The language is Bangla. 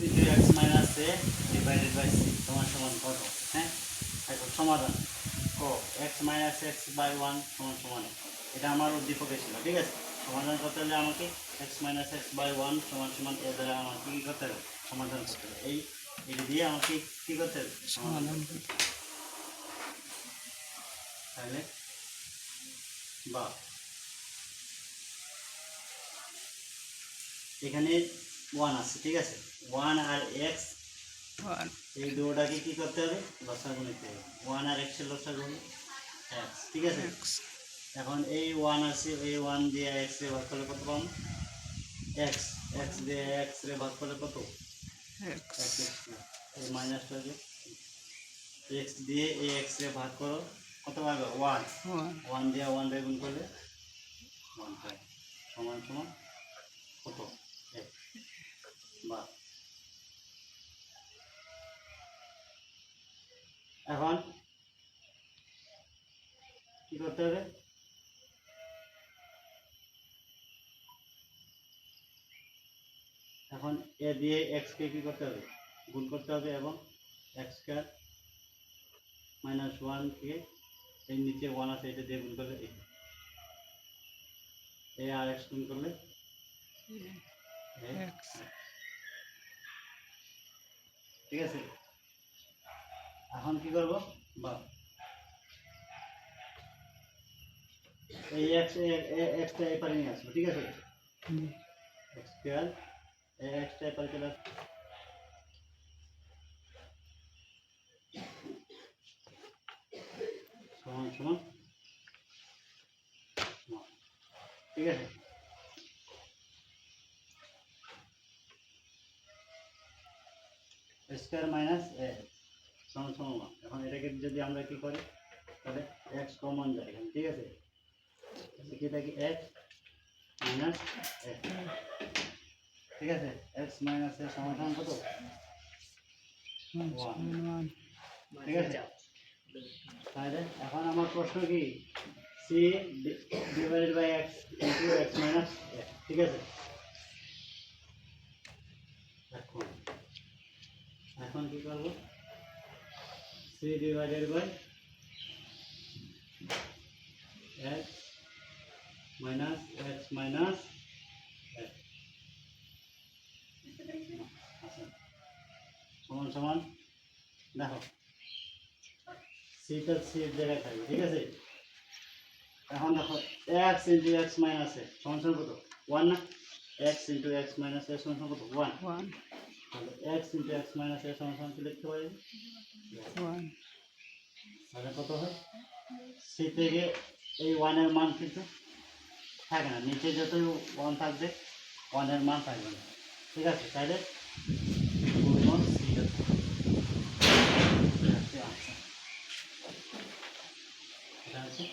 Into x minus A divided by C সমান সমান কত? হ্যাঁ, এখন সমাধান ও X minus x by one সমান সমান এটা আমার উদ্দীপকে ছিল। ঠিক আছে, সমাধান করতে হলে আমাকে x minus x by one সমান সমান এ দ্বারা আমাকে কী করতে হবে? সমাধান করতে হবে। এটা দিয়ে আমাকে কী করতে হবে? সমাধান করতে হবে। তাহলে বা এখানে ওয়ান আছে, ঠিক আছে, ওয়ান আর এক্স এই দুটাকে কি করতে হবে? লসাগু নিতে হবে। ওয়ান আর এক্সের লসাগু এক্স, ঠিক আছে। এখন এই ওয়ান আছে, এই ওয়ান দিয়ে এক্স রে ভাগ করলে কত পাবো? এক্স। এক্স দিয়ে এক্স রে ভাগ করলে কত? এক্স। এই মাইনাসটাকে এক্স দিয়ে এই এক্স রে ভাগ করো, কত পাবে? ওয়ান। ওয়ান দিয়ে ওয়ান রে গুণ করলে ওয়ান পাই সমান সমান কত? এক। বা এখন কি করতে হবে? এখন এ দিয়ে এক্স কে কি করতে হবে? গুণ করতে হবে এবং এক্স স্কয়ার মাইনাস ওয়ান কে এই নিচে ওয়ান আছে এটা দিয়ে গুণ করলে এ আর এক্স গুণ করলে ঠিক আছে। এখন কি করব? বা এই এক্সটা এপারে নিয়ে আসবো, ঠিক আছে। এক্স স্কয়ার এক্সটা এপারে চলে আসবে সমান সমান, ঠিক আছে। স্কয়ার মাইনাস এ সমান সমান ওয়ান। এখন এটাকে যদি আমরা কি করি তাহলে এক্স কমন যায় এখানে, ঠিক আছে। কি থাকে? এক্স মাইনাস এক্স, ঠিক আছে। এক্স মাইনাস এর সমাধান কত? ওয়ান, ঠিক আছে। তাহলে এখন আমার প্রশ্ন কি? C divided by x into x minus x, ঠিক আছে। এখন এখন কি করব? C divided by x minus x সমান সমান, দেখো সিটা সি এর জায়গায় থাকবে, ঠিক আছে। এখন দেখো x into x minus x সমান সমান কত? ওয়ান না? X into x minus x সমান সমান কত? ওয়ান। তাহলে x into x minus x সমান সমান কি লিখতে পারি? ওয়ান। তাহলে কত হয়? সি থেকে এই ওয়ানের মান কিন্তু থাকে না, নিচে যতই ওয়ান থাকবে ওয়ানের মান থাকবে না, ঠিক আছে। তাহলে গুণন সি এটা হচ্ছে